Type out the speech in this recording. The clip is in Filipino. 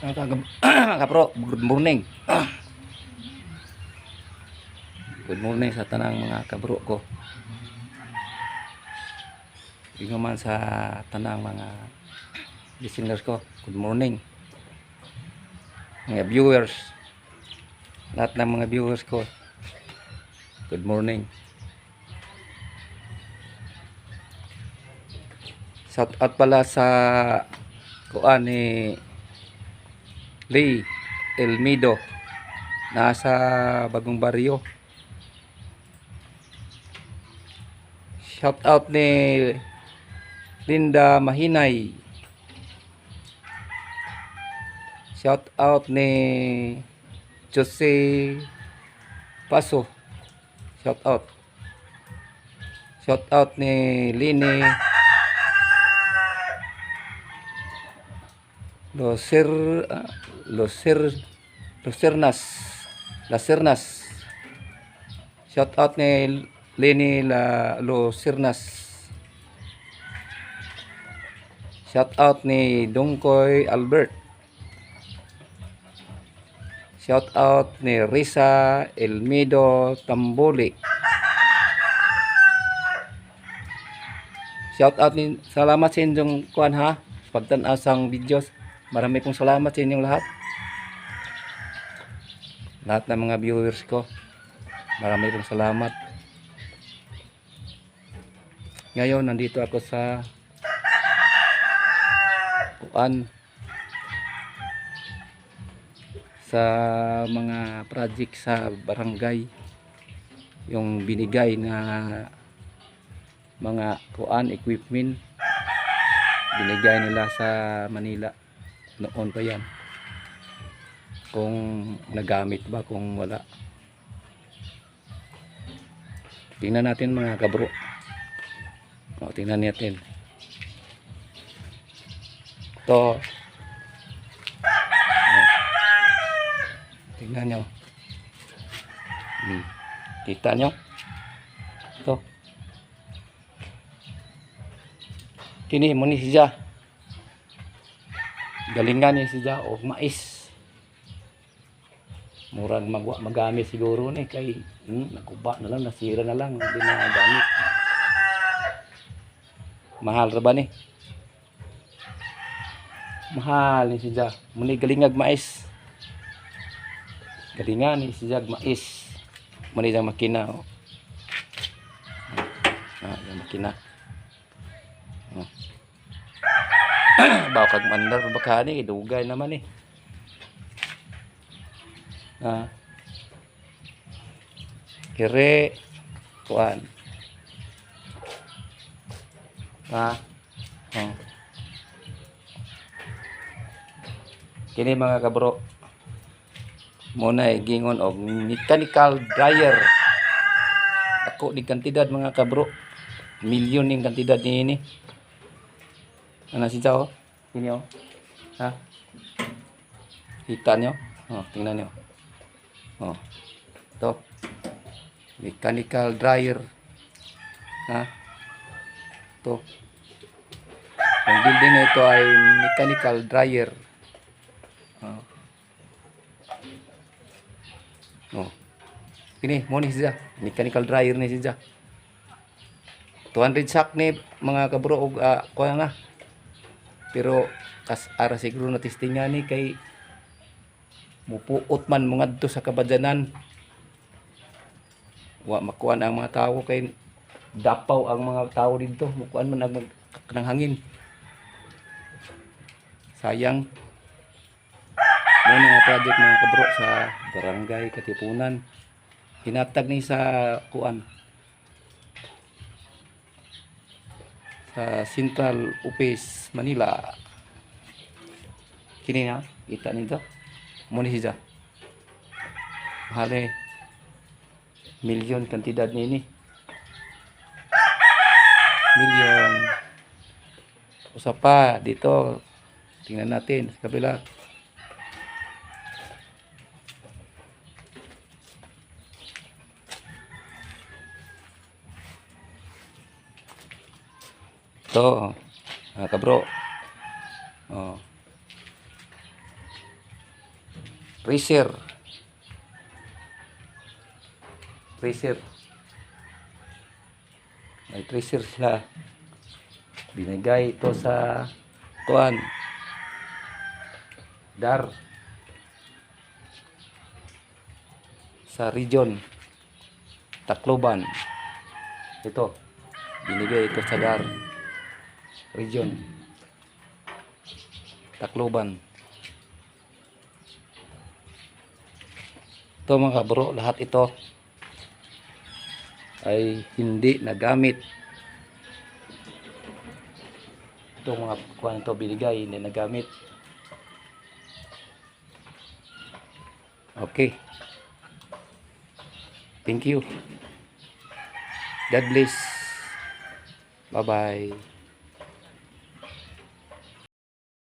Mga kapro, good morning. Good morning sa tanang mga kabro ko. Ingon man sa tanang mga listeners ko. Good morning. Mga viewers. Lahat ng mga viewers ko. Good morning. Shout out pala sa kuan ni Lee Elmido. Nasa Bagong Baryo. Shout out ni Linda Mahinay. Shout out ni Jose Paso. Shout out. Shout out ni Lini Lacernas. Shout out ni Lini Lacernas. Shout out ni Dongkoy Albert. Shout out ni Risa Elmido Tamboli. Shout out ni salamat sa inyong kuan ha. Pagtan-aw sang videos. Marami pong salamat sa inyong lahat. Lahat ng mga viewers ko. Marami pong salamat. Ngayon nandito ako sa kuan sa mga project sa barangay, yung binigay na mga kuan equipment binigay nila sa Manila noon pa yan, kung nagamit ba, kung wala. Tingnan natin mga kabro. Tingnan natin ito. Tingnan nyo. Kita nyo ito. Kini mo ni siya. Galingan ni siya o mais. Murag magamit siguro ni kay nakuba na lang, nasira na lang, hindi na gamit. Mahal ra ba ni? Mahal ni siya. Muni galingag mais. Galingan ni siya mais. Muni ang makina. Oh. Yung makina. Oh. Bawa kag mandar baka ni dugay naman eh. Kire kuan. Kini mga kabro, muna gingon og mechanical dryer. Ako di kantidad mga kabro, milyon ning kantidad ni. Ano si Jao? Ini oh. Ha? Kita nyo? Oh, tingnan nyo. Oh. Ito. Mechanical dryer. Ha? Ito. Ang building na ito ay mechanical dryer. Oh. Ini mo ni siya. Mechanical dryer ni siya. 200 sak ni mga kabro og kuha nga. Pero kas ara siguro na testingan ni kay mupuot man mga dito sa kabadyanan. Wa makuan ang mga tao kay dapaw ang mga tao dito. Mukuan man ang kanang hangin. Sayang. May mga project mga kabro sa barangay Katipunan. Hinatag ni sa kuan. Sa Central Office Manila. Kini na, kita nito. Muna siya. Mahal milyon kantidad ni. Milyon. Usa pa dito. Tingnan natin sa kabila. Ito, kabro. Oh. Freezer. Freezer. May freezer sila. Binigay ito sa kuan. Dar. Sa region Tacloban. Ito. Binigay ito sa Dar. Region Tacloban. Ito mga bro, lahat ito ay hindi nagamit. Ito mga kuha ito binigay, hindi nagamit. Okay. Thank you. God bless. Bye bye.